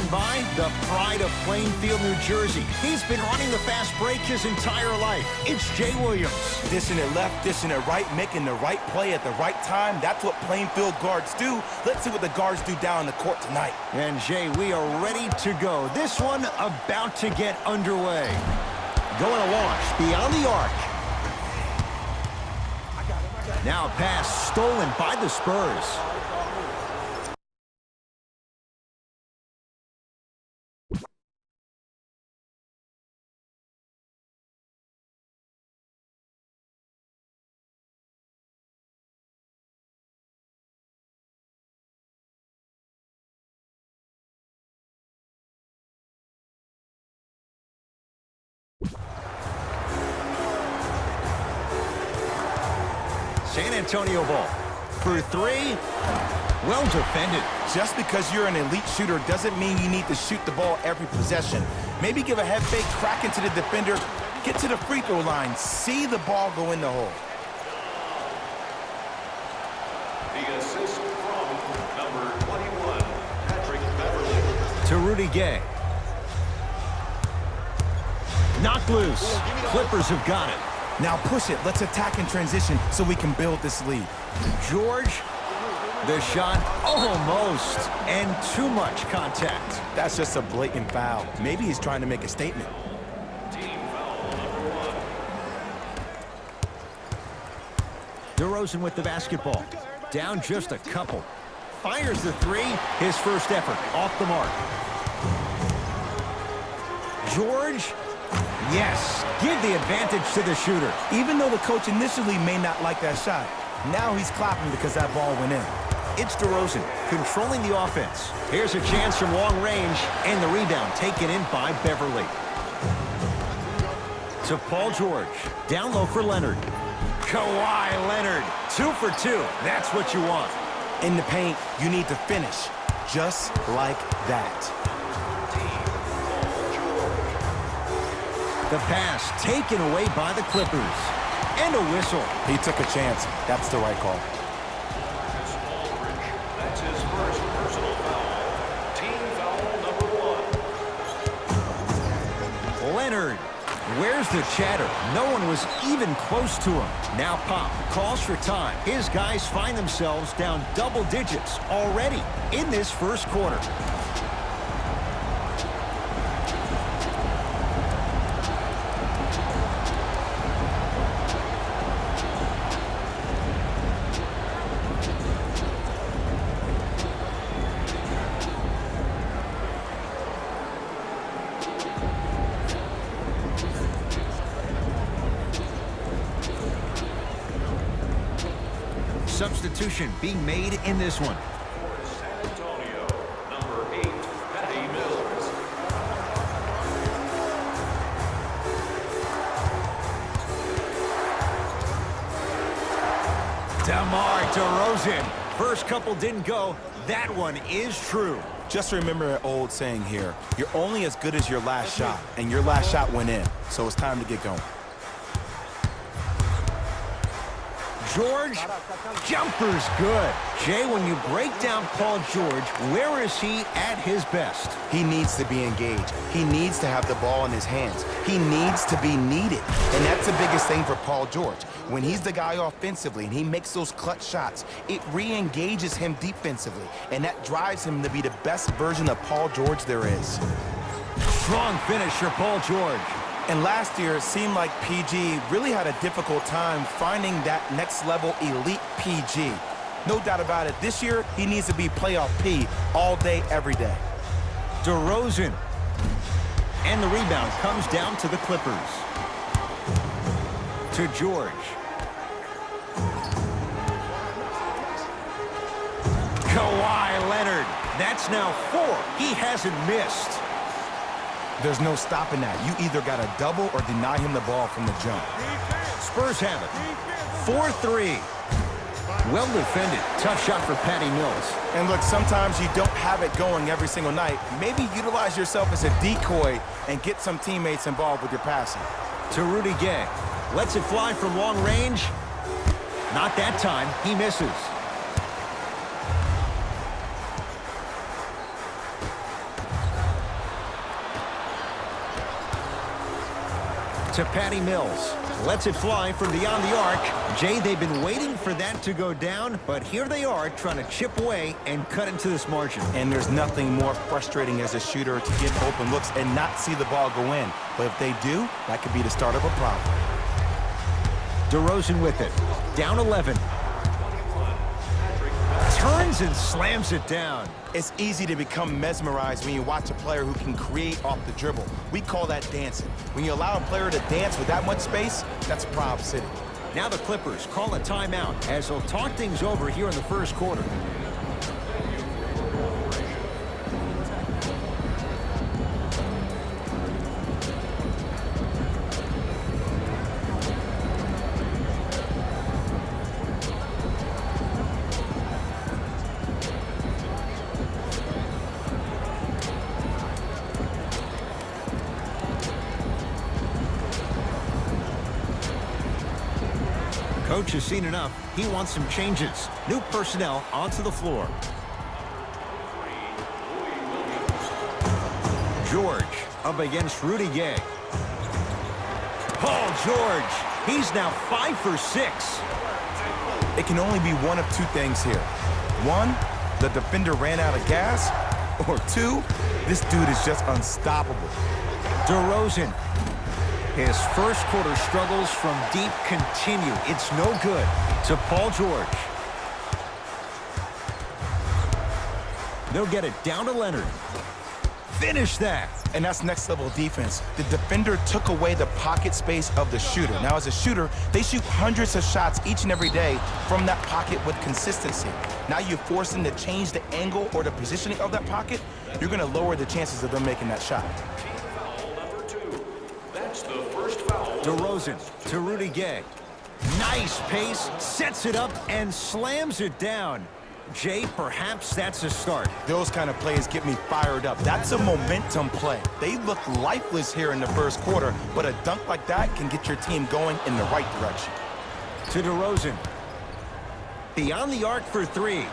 Standing by, the pride of Plainfield, New Jersey. He's been running the fast break his entire life. It's Jay Williams. Dishing it left, dishing it right, making the right play at the right time. That's what Plainfield guards do. Let's see what the guards do down in the court tonight. And Jay, we are ready to go. This one about to get underway. Going to launch beyond the arc. Now a pass stolen by the Spurs. San Antonio ball for three. Well defended. Just because you're an elite shooter doesn't mean you need to shoot the ball every possession. Maybe give a head fake, crack into the defender, get to the free throw line, see the ball go in the hole. The assist from number 21, Patrick Beverly. To Rudy Gay. Knocked loose. Clippers have got it. Now push it. Let's attack in transition so we can build this lead. George, the shot almost, and too much contact. That's just a blatant foul. Maybe he's trying to make a statement. Team foul number 1. DeRozan with the basketball. Down just a couple. Fires the three. His first effort off the mark. George. Yes, give the advantage to the shooter. Even though the coach initially may not like that shot, now he's clapping because that ball went in. It's DeRozan controlling the offense. Here's a chance from long range, and the rebound taken in by Beverly. To Paul George. Down low for Leonard. Kawhi Leonard. 2 for 2. That's what you want. In the paint, you need to finish just like that. The pass taken away by the Clippers. And a whistle. He took a chance. That's the right call. That's his first personal foul. Team foul number 1. Leonard. Where's the chatter? No one was even close to him. Now Pop calls for time. His guys find themselves down double digits already in this first quarter. Substitution being made in this one. For San Antonio, number 8, Patty Mills. DeMar DeRozan. First couple didn't go. That one is true. Just remember an old saying here. You're only as good as your last shot, and your last shot went in. So it's time to get going. George, jumper's good. Jay, when you break down Paul George, where is he at his best? He needs to be engaged. He needs to have the ball in his hands. He needs to be needed. And that's the biggest thing for Paul George. When he's the guy offensively and he makes those clutch shots, it re-engages him defensively. And that drives him to be the best version of Paul George there is. Strong finish for Paul George. And last year, it seemed like PG really had a difficult time finding that next-level elite PG. No doubt about it, this year, he needs to be playoff P all day, every day. DeRozan. And the rebound comes down to the Clippers. To George. Kawhi Leonard. That's now 4. He hasn't missed. There's no stopping that. You either got to double or deny him the ball from the jump. Spurs have it. 4-3. Well defended. Tough shot for Patty Mills. And look, sometimes you don't have it going every single night. Maybe utilize yourself as a decoy and get some teammates involved with your passing. To Rudy Gay. Lets it fly from long range. Not that time. He misses. to Patty Mills. Lets it fly from beyond the arc. Jay, they've been waiting for that to go down, but here they are trying to chip away and cut into this margin. And there's nothing more frustrating as a shooter to get open looks and not see the ball go in. But if they do, that could be the start of a problem. DeRozan with it. Down 11. Turns and slams it down. It's easy to become mesmerized when you watch a player who can create off the dribble. We call that dancing. When you allow a player to dance with that much space, that's Prob City. Now the Clippers call a timeout as they'll talk things over here in the first quarter. Coach has seen enough. He wants some changes. New personnel onto the floor. George up against Rudy Gay. Paul George. He's now 5 for 6. It can only be one of two things here. One, the defender ran out of gas. Or two, this dude is just unstoppable. DeRozan. His first quarter struggles from deep continue. It's no good to Paul George. They'll get it down to Leonard. Finish that. And that's next level defense. The defender took away the pocket space of the shooter. Now as a shooter, they shoot hundreds of shots each and every day from that pocket with consistency. Now you force them to change the angle or the positioning of that pocket, you're gonna lower the chances of them making that shot. DeRozan to Rudy Gay. Nice pace, sets it up, and slams it down. Jay, perhaps that's a start. Those kind of plays get me fired up. That's a momentum play. They look lifeless here in the first quarter, but a dunk like that can get your team going in the right direction. To DeRozan. Beyond the arc for 3.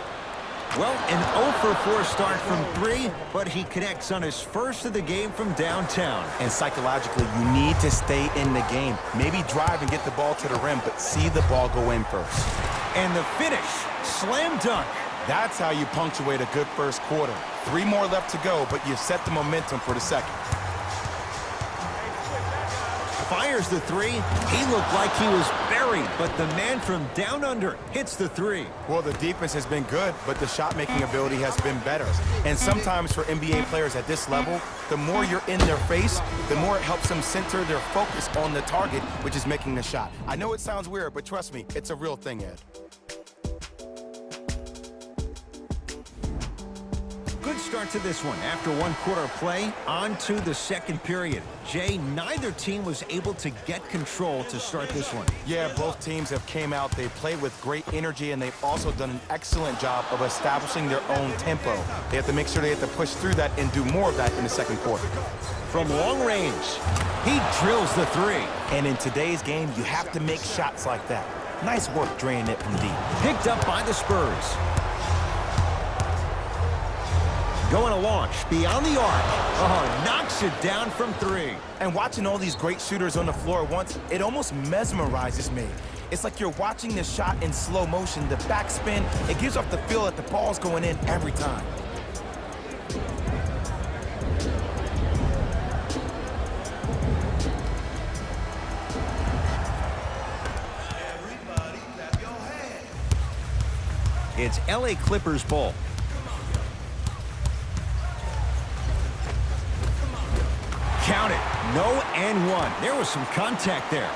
Well, an 0 for 4 start from 3, but he connects on his first of the game from downtown. And psychologically, you need to stay in the game. Maybe drive and get the ball to the rim, but see the ball go in first. And the finish, slam dunk. That's how you punctuate a good first quarter. 3 more left to go, but you set the momentum for the second. Fires the 3. He looked like he was buried, but the man from down under hits the 3. Well, the defense has been good, but the shot-making ability has been better. And sometimes for NBA players at this level, the more you're in their face, the more it helps them center their focus on the target, which is making the shot. I know it sounds weird, but trust me, it's a real thing, Ed. Good start to this one. After 1 quarter of play, on to the second period. Jay, neither team was able to get control to start this one. Yeah, both teams have came out. They played with great energy, and they've also done an excellent job of establishing their own tempo. They have to make sure they have to push through that and do more of that in the second quarter. From long range, he drills the 3. And in today's game, you have to make shots like that. Nice work draining it from deep. Picked up by the Spurs. Going to launch beyond the arc. Oh, knocks it down from 3. And watching all these great shooters on the floor at once, it almost mesmerizes me. It's like you're watching the shot in slow motion, the backspin. It gives off the feel that the ball's going in every time. It's LA Clippers ball. Count it. No and 1. There was some contact there.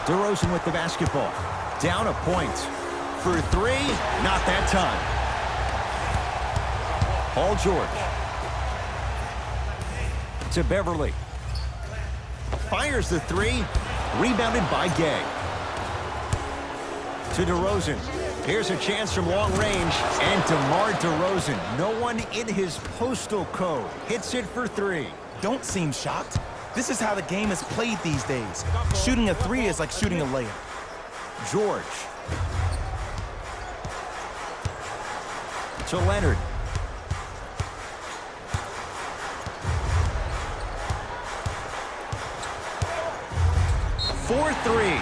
DeRozan with the basketball. Down a point. For 3, not that time. Paul George. To Beverly. Fires the 3. Rebounded by Gay. To DeRozan. Here's a chance from long range, and DeMar DeRozan, no one in his postal code, hits it for 3. Don't seem shocked. This is how the game is played these days. Shooting a 3 is like shooting a layup. George. To Leonard. 4-3.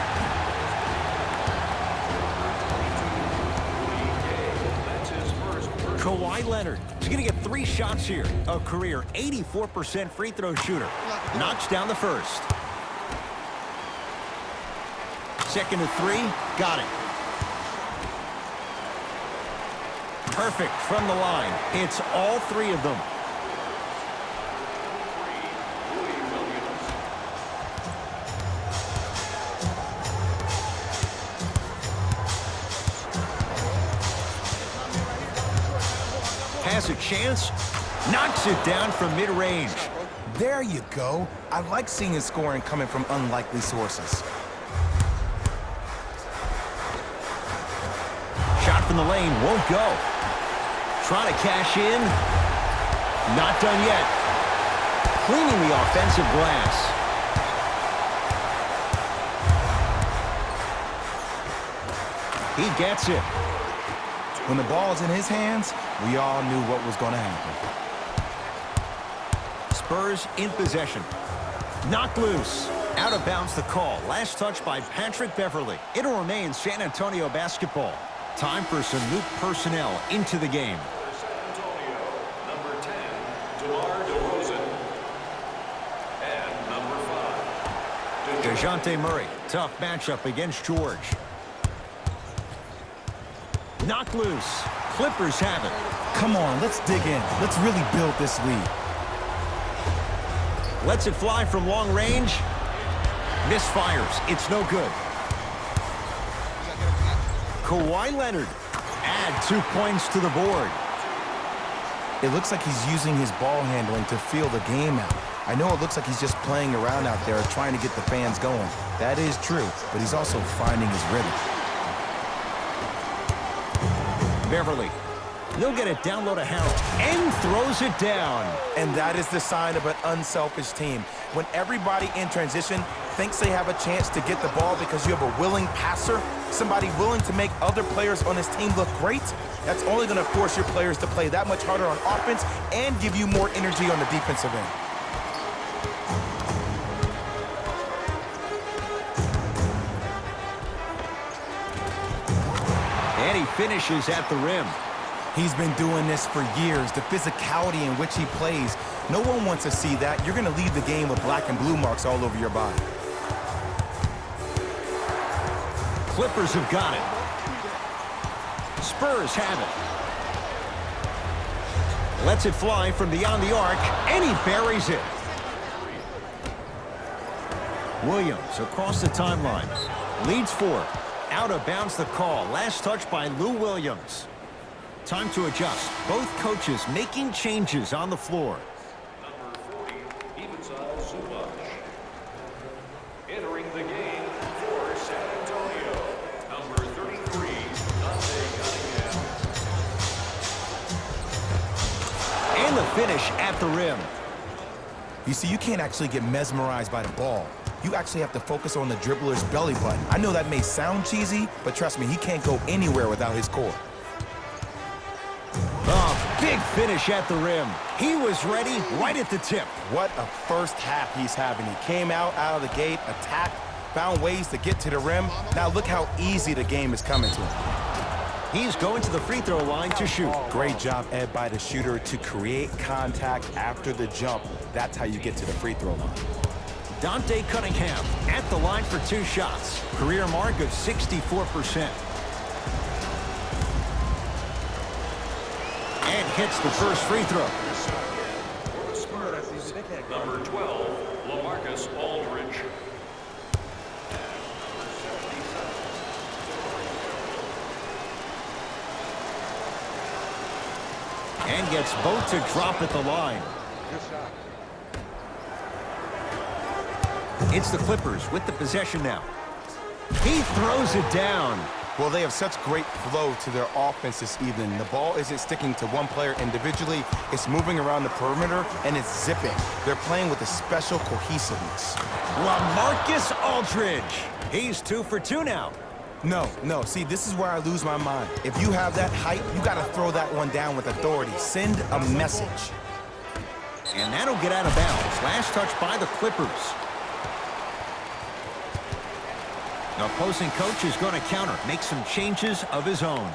Kawhi Leonard is going to get 3 shots here. A career 84% free throw shooter. Knocks down the first. Second to 3. Got it. Perfect from the line. It's all 3 of them. Has a chance. Knocks it down from mid-range. There you go. I like seeing his scoring coming from unlikely sources. Shot from the lane won't go. Trying to cash in. Not done yet. Cleaning the offensive glass. He gets it. When the ball is in his hands, we all knew what was going to happen. Spurs in possession. Knocked loose. Out of bounds the call. Last touch by Patrick Beverley. It'll remain San Antonio basketball. Time for some new personnel into the game. San Antonio, number 10, DeMar DeRozan. And number 5, DeJounte Murray. Tough matchup against George. Knocked loose. Clippers have it. Come on, let's dig in. Let's really build this lead. Lets it fly from long range. Misfires. It's no good. Kawhi Leonard. Add 2 points to the board. It looks like he's using his ball handling to feel the game out. I know it looks like he's just playing around out there trying to get the fans going. That is true, but he's also finding his rhythm. Beverly. He'll get it down low to Harold and throws it down. And that is the sign of an unselfish team. When everybody in transition thinks they have a chance to get the ball because you have a willing passer, somebody willing to make other players on his team look great, that's only going to force your players to play that much harder on offense and give you more energy on the defensive end. And he finishes at the rim. He's been doing this for years. The physicality in which he plays, no one wants to see that. You're going to leave the game with black and blue marks all over your body. Clippers have got it. Spurs have it. Lets it fly from beyond the arc, and he buries it. Williams across the timeline. Leads 4. Out of bounds the call. Last touch by Lou Williams. Time to adjust. Both coaches making changes on the floor. number 40, Zubac. Entering the game for San Antonio, number 33, Dante Cunningham. And the finish at the rim. You see, you can't actually get mesmerized by the ball. You actually have to focus on the dribbler's belly button. I know that may sound cheesy, but trust me, he can't go anywhere without his core. Oh, big finish at the rim. He was ready right at the tip. What a first half he's having. He came out of the gate, attacked, found ways to get to the rim. Now look how easy the game is coming to him. He's going to the free throw line to shoot. Great job, Ed, by the shooter to create contact after the jump. That's how you get to the free throw line. Dante Cunningham at the line for 2 shots. Career mark of 64%. And hits the first free throw. For the Spurs, number 12, LaMarcus Aldridge. And gets both to drop at the line. It's the Clippers with the possession now. He throws it down. Well, they have such great flow to their offense this evening. The ball isn't sticking to one player individually. It's moving around the perimeter, and it's zipping. They're playing with a special cohesiveness. LaMarcus Aldridge. He's 2 for 2 now. No. See, this is where I lose my mind. If you have that height, you got to throw that one down with authority. Send a message. And that'll get out of bounds. Last touch by the Clippers. The opposing coach is going to counter, make some changes of his own.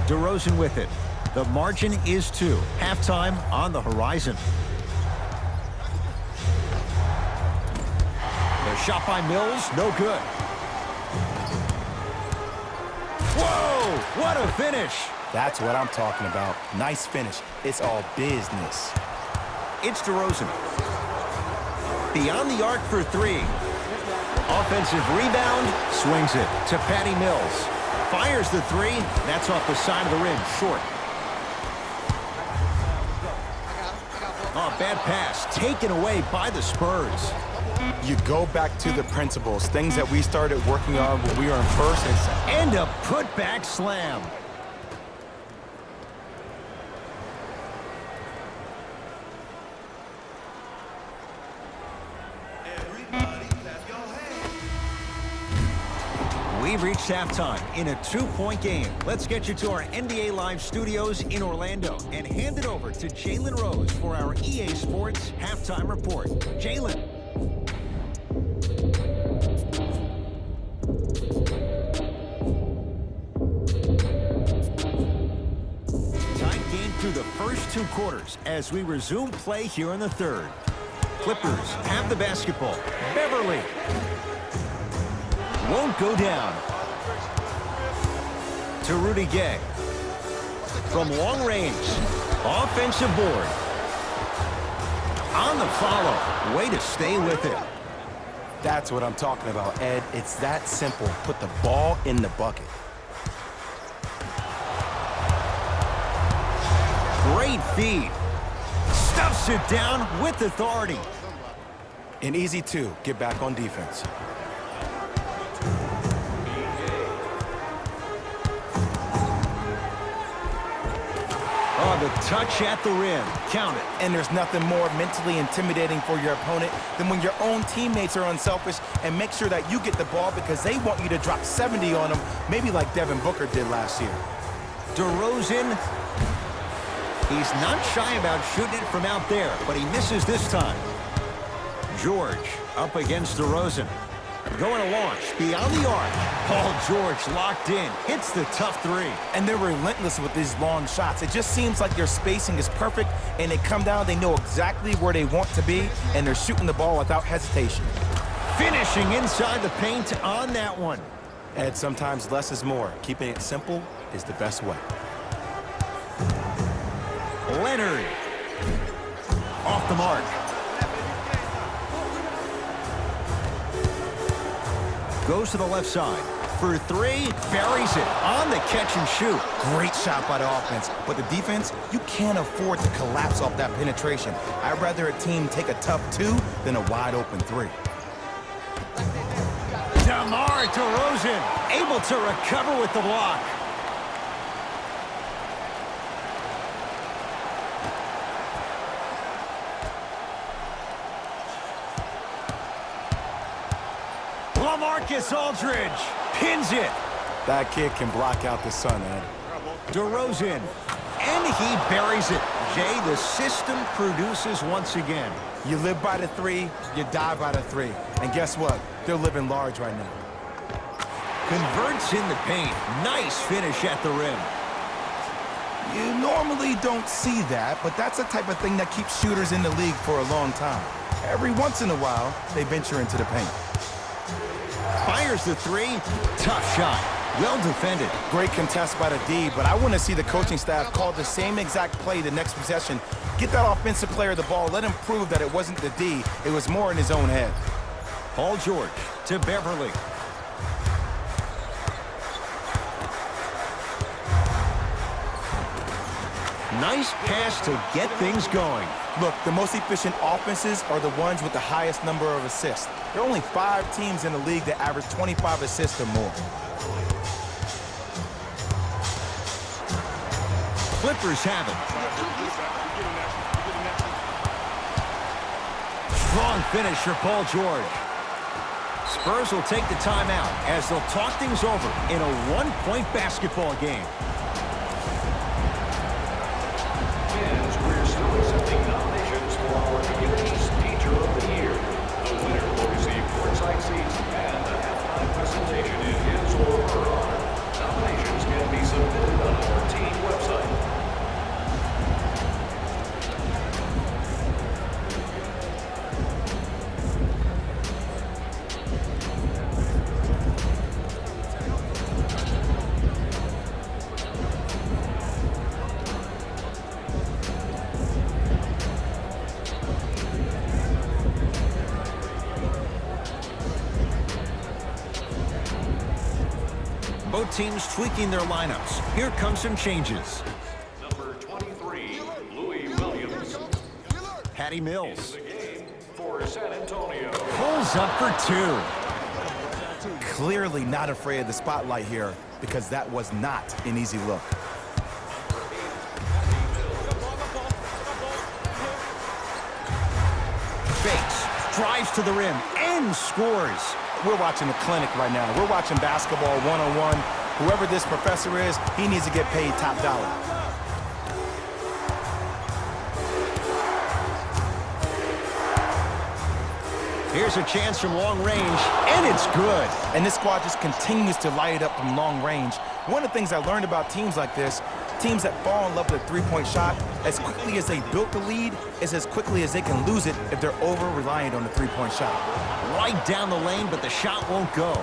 DeRozan with it. The margin is 2. Halftime on the horizon. The shot by Mills, no good. Whoa, what a finish. That's what I'm talking about. Nice finish. It's all business. It's DeRozan. Beyond the arc for 3. Offensive rebound, swings it to Patty Mills. Fires the 3. That's off the side of the rim, short. Oh, bad pass, taken away by the Spurs. You go back to the principles, things that we started working on when we were in first and second. And a putback slam. We've reached halftime in a 2-point game. Let's get you to our NBA Live studios in Orlando and hand it over to Jalen Rose for our EA Sports halftime report. Jalen. Tight game through the first 2 quarters as we resume play here in the third. Clippers have the basketball. Beverly. Won't go down. To Rudy Gay. From long range. Offensive board. On the follow. Way to stay with it. That's what I'm talking about, Ed. It's that simple. Put the ball in the bucket. Great feed. Stuffs it down with authority. An easy 2. Get back on defense. Oh, the touch at the rim. Count it. And there's nothing more mentally intimidating for your opponent than when your own teammates are unselfish and make sure that you get the ball because they want you to drop 70 on them, maybe like Devin Booker did last year. DeRozan. He's not shy about shooting it from out there, but he misses this time. George up against DeRozan. Going to launch beyond the arc. Paul George locked in. Hits the tough 3. And they're relentless with these long shots. It just seems like their spacing is perfect, and they come down, they know exactly where they want to be, and they're shooting the ball without hesitation. Finishing inside the paint on that one. Ed, sometimes less is more. Keeping it simple is the best way. Leonard. Off the mark. Goes to the left side. For 3, buries it on the catch and shoot. Great shot by the offense, but the defense, you can't afford to collapse off that penetration. I'd rather a team take a tough 2 than a wide open 3. DeMar DeRozan able to recover with the block. LaMarcus Aldridge pins it. That kid can block out the sun, Ed. DeRozan, and he buries it. Jay, the system produces once again. You live by the 3, you die by the 3. And guess what? They're living large right now. Converts in the paint. Nice finish at the rim. You normally don't see that, but that's the type of thing that keeps shooters in the league for a long time. Every once in a while, they venture into the paint. Fires the 3. Tough shot. Well defended. Great contest by the D, but I want to see the coaching staff call the same exact play the next possession. Get that offensive player the ball. Let him prove that it wasn't the D. It was more in his own head. Paul George to Beverly. Nice pass to get things going. Look, the most efficient offenses are the ones with the highest number of assists. There are only 5 teams in the league that average 25 assists or more. Clippers have it. Strong finish for Paul George. Spurs will take the timeout as they'll talk things over in a 1-point basketball game. Both teams tweaking their lineups. Here come some changes. Number 23, Louis Williams. Patty Mills The game for San Antonio. pulls up for two. Clearly not afraid of the spotlight here because that was not an easy look. Fakes, drives to the rim, and scores. We're watching a clinic right now. We're watching basketball one-on-one. Whoever this professor is, he needs to get paid top dollar. Here's a chance from long range, and it's good. And this squad just continues to light it up from long range. One of the things I learned about teams like this, teams that fall in love with a three-point shot, as quickly as they built the lead, is as quickly as they can lose it if they're over-reliant on the three-point shot. Right down the lane, but the shot won't go.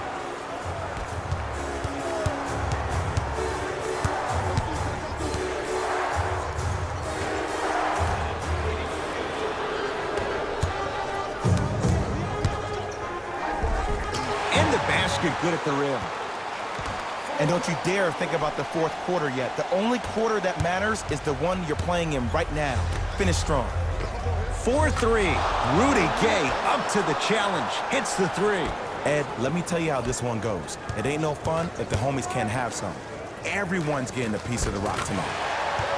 And the basket good at the rim. And don't you dare think about the fourth quarter yet. The only quarter that matters is the one you're playing in right now. Finish strong. 4-3. Rudy Gay up to the challenge. Hits the three. Ed, let me tell you how this one goes. It ain't no fun if the homies can't have some. Everyone's getting a piece of the rock tonight.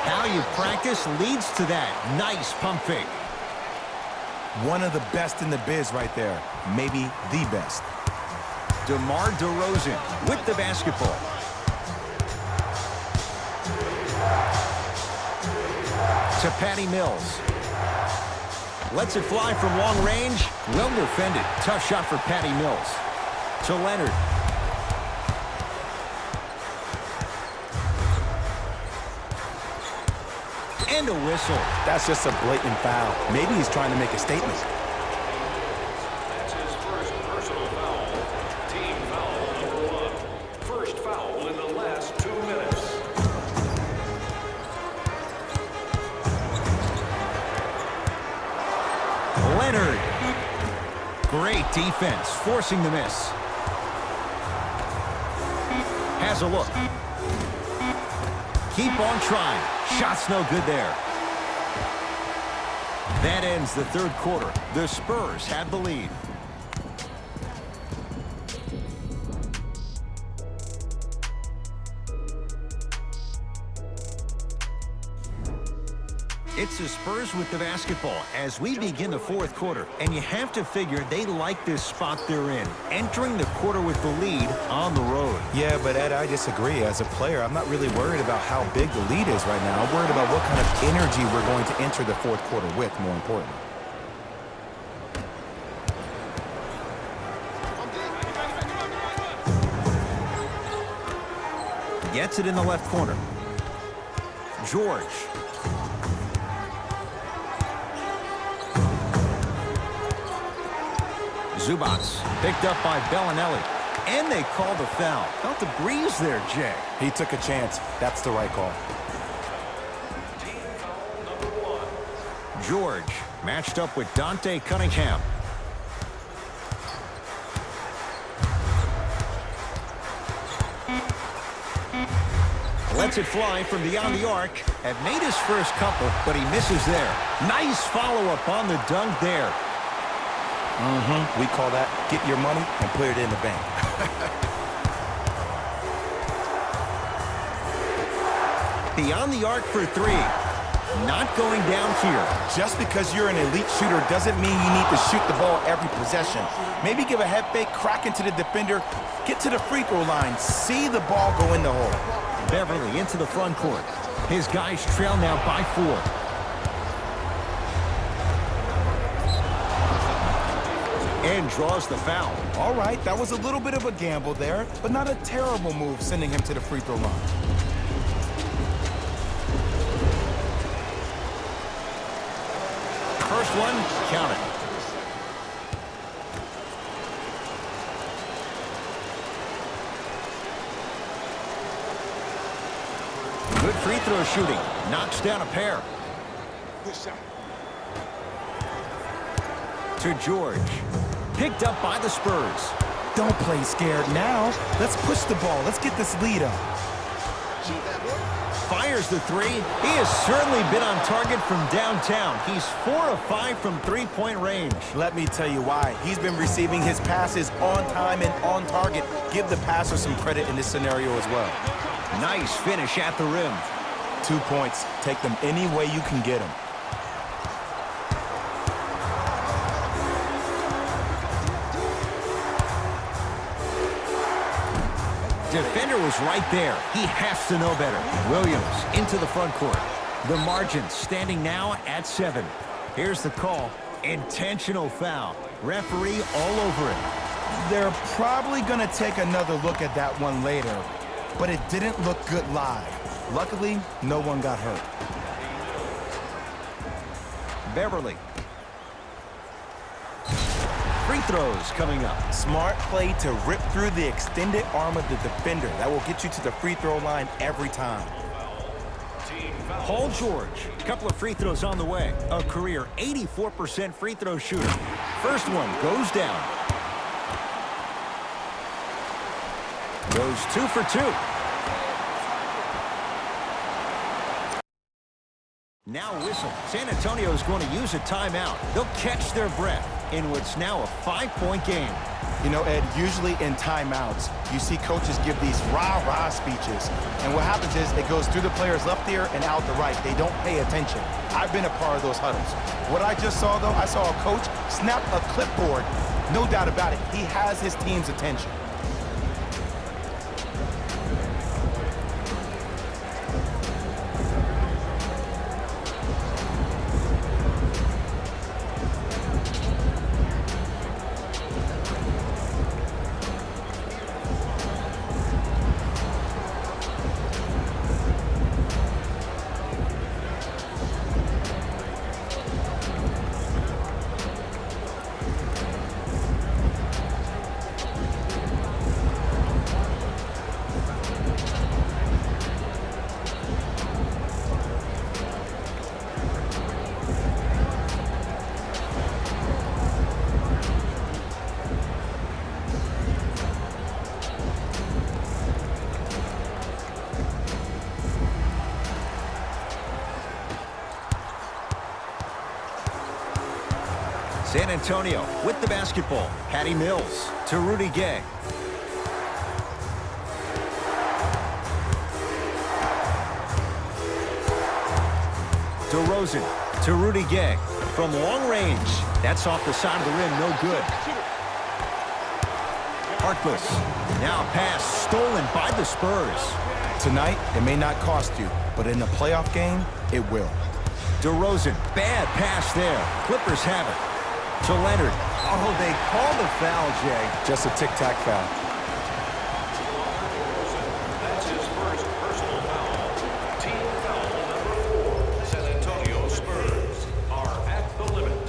How you practice leads to that. Nice pump fake. One of the best in the biz right there. Maybe the best. DeMar DeRozan with the basketball. To Patty Mills. Lets it fly from long range. Well defended. Tough shot for Patty Mills. To Leonard. And a whistle. That's just a blatant foul. Maybe he's trying to make a statement. That's his first personal foul. Team foul number 1. First foul in the last 2 minutes. Leonard. Great defense, forcing the miss. Has a look. Keep on trying. Shot's no good there. That ends the third quarter. The Spurs have the lead. It's the Spurs with the basketball as we begin the fourth quarter. And you have to figure they like this spot they're in, entering the quarter with the lead on the road. Yeah, but Ed, I disagree. As a player, I'm not really worried about how big the lead is right now. I'm worried about what kind of energy we're going to enter the fourth quarter with, more importantly. Gets it in the left corner. George. Zubats picked up by Bellinelli. And they called a foul. Felt the breeze there, Jay. He took a chance. That's the right call. Team foul number 1. George matched up with Dante Cunningham. Lets it fly from beyond the arc. Had made his first couple, but he misses there. Nice follow-up on the dunk there. We call that get your money and put it in the bank. Beyond the arc for three. Not going down here. Just because you're an elite shooter doesn't mean you need to shoot the ball every possession. Maybe give a head fake, crack into the defender, get to the free throw line, see the ball go in the hole. Beverly into the front court. His guys trail now by 4. And draws the foul. All right, that was a little bit of a gamble there, but not a terrible move sending him to the free throw line. First one, count it. Good free throw shooting. Knocks down a pair. To George. Picked up by the Spurs. Don't play scared now. Let's push the ball. Let's get this lead up. Fires the three. He has certainly been on target from downtown. He's 4 of 5 from three-point range. Let me tell you why. He's been receiving his passes on time and on target. Give the passer some credit in this scenario as well. Nice finish at the rim. 2 points. Take them any way you can get them. Defender was right there. He has to know better. Williams into the front court. The margin standing now at 7. Here's the call. Intentional foul. Referee all over it. They're probably going to take another look at that one later, but it didn't look good live. Luckily, no one got hurt. Beverly. Free throws coming up. Smart play to rip through the extended arm of the defender. That will get you to the free throw line every time. Paul George, a couple of free throws on the way. A career 84% free throw shooter. First one goes down. Goes 2 for 2. Now whistle. San Antonio is going to use a timeout. They'll catch their breath in what's now a 5-point game. You know, Ed, usually in timeouts, you see coaches give these rah-rah speeches. And what happens is it goes through the player's left ear and out the right. They don't pay attention. I've been a part of those huddles. What I just saw, though, I saw a coach snap a clipboard. No doubt about it. He has his team's attention. San Antonio with the basketball. Patty Mills to Rudy Gay. DeRozan to Rudy Gay. From long range. That's off the side of the rim. No good. Harkless. Now a pass stolen by the Spurs. Tonight, it may not cost you, but in a playoff game, it will. DeRozan. Bad pass there. Clippers have it. To Leonard. Oh, they called the foul, Jay. Just a tic-tac foul. That's his first personal foul. Team foul number 4. San Antonio Spurs are at the limit.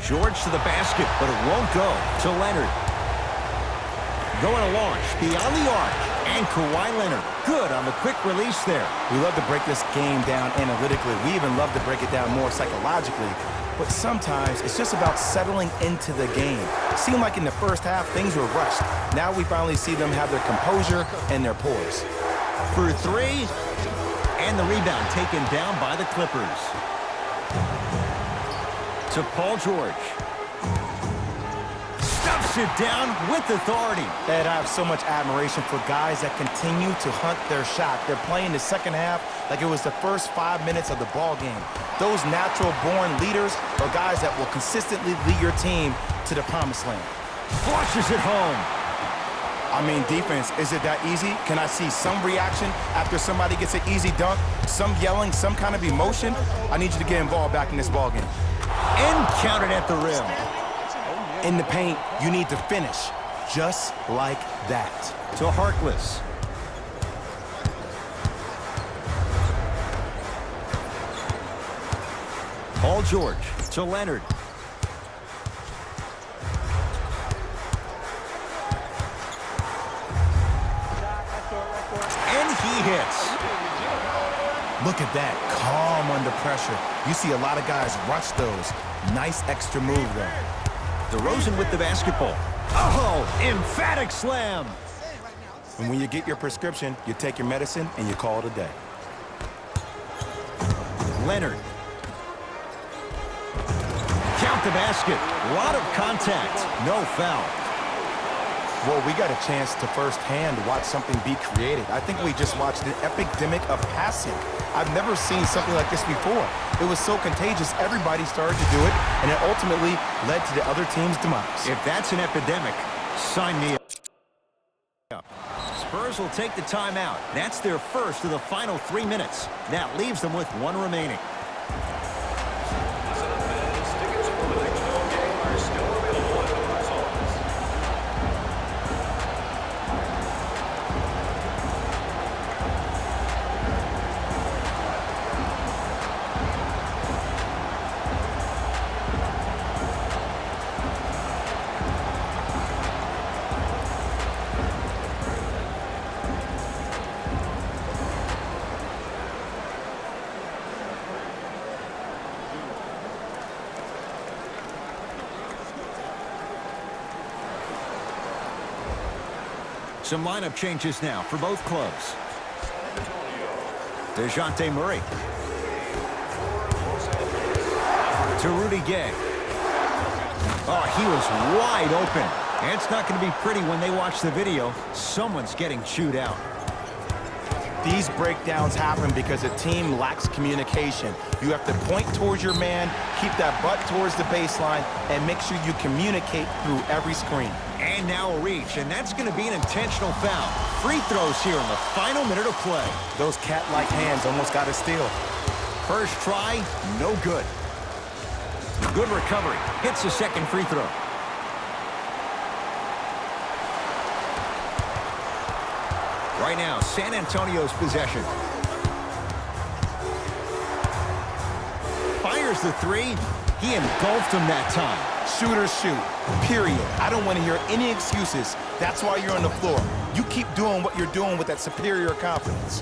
George to the basket, but it won't go. To Leonard. Going to launch beyond the arc. And Kawhi Leonard, good on the quick release there. We love to break this game down analytically. We even love to break it down more psychologically. But sometimes it's just about settling into the game. It seemed like in the first half, things were rushed. Now we finally see them have their composure and their poise. For 3, and the rebound taken down by the Clippers. To Paul George. Stuffs it down with authority. Ed, I have so much admiration for guys that continue to hunt their shot. They're playing the second half like it was the first 5 minutes of the ball game. Those natural-born leaders are guys that will consistently lead your team to the promised land. Flushes it home. I mean, defense, is it that easy? Can I see some reaction after somebody gets an easy dunk? Some yelling, some kind of emotion? I need you to get involved back in this ball game. And counted at the rim. In the paint, you need to finish just like that. To Harkless. Paul George to Leonard. And he hits. Look at that, calm under pressure. You see a lot of guys rush those. Nice extra move there. DeRozan with the basketball. Oh, emphatic slam. And when you get your prescription, you take your medicine and you call it a day. Leonard. Count the basket. A lot of contact. No foul. Well, we got a chance to firsthand watch something be created. I think we just watched an epidemic of passing. I've never seen something like this before. It was so contagious, everybody started to do it, and it ultimately led to the other team's demise. If that's an epidemic, sign me up. Spurs will take the timeout. That's their first of the final 3 minutes. That leaves them with one remaining. Tickets for the next home game are still available at the box office. Some lineup changes now for both clubs. DeJounte Murray. To Rudy Gay. Oh, he was wide open. And it's not going to be pretty when they watch the video. Someone's getting chewed out. These breakdowns happen because a team lacks communication. You have to point towards your man, keep that butt towards the baseline, and make sure you communicate through every screen. And now a reach, and that's going to be an intentional foul. Free throws here in the final minute of play. Those cat-like hands almost got a steal. First try, no good. Good recovery. Hits the second free throw. Right now, San Antonio's possession. Fires the three. He engulfed him that time. Shooters shoot, period. I don't want to hear any excuses. That's why you're on the floor. You keep doing what you're doing with that superior confidence.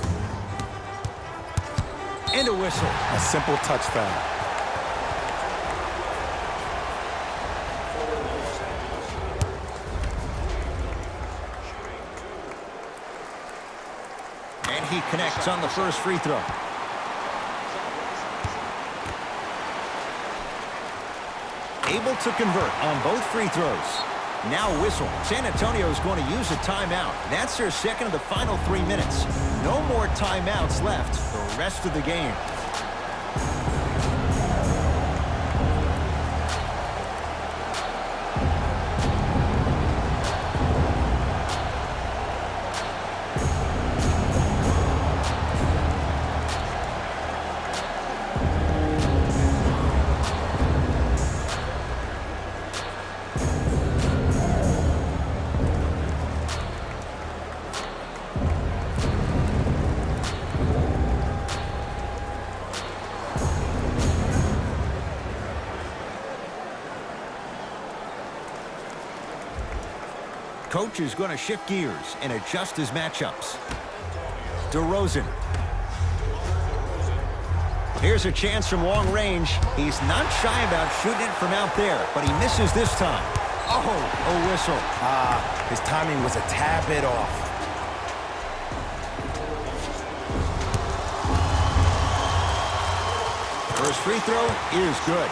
And a whistle. A simple touch foul. And he connects on the first free throw. Able to convert on both free throws. Now a whistle. San Antonio is going to use a timeout. That's their second of the final 3 minutes. No more timeouts left the rest of the game. Coach is going to shift gears and adjust his matchups. DeRozan. Here's a chance from long range. He's not shy about shooting it from out there, but he misses this time. Oh, a whistle. His timing was a tad bit off. First free throw is good.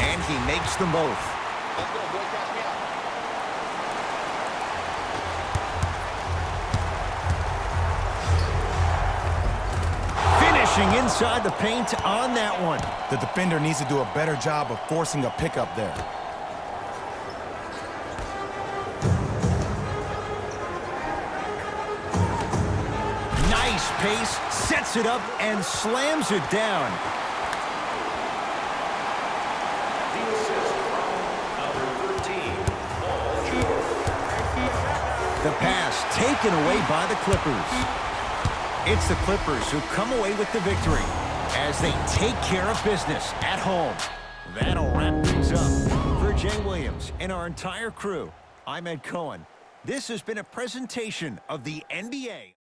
And he makes them both. Finishing inside the paint on that one. The defender needs to do a better job of forcing a pickup there. Nice pace, sets it up, and slams it down. The pass taken away by the Clippers. It's the Clippers who come away with the victory as they take care of business at home. That'll wrap things up. For Jay Williams and our entire crew, I'm Ed Cohen. This has been a presentation of the NBA.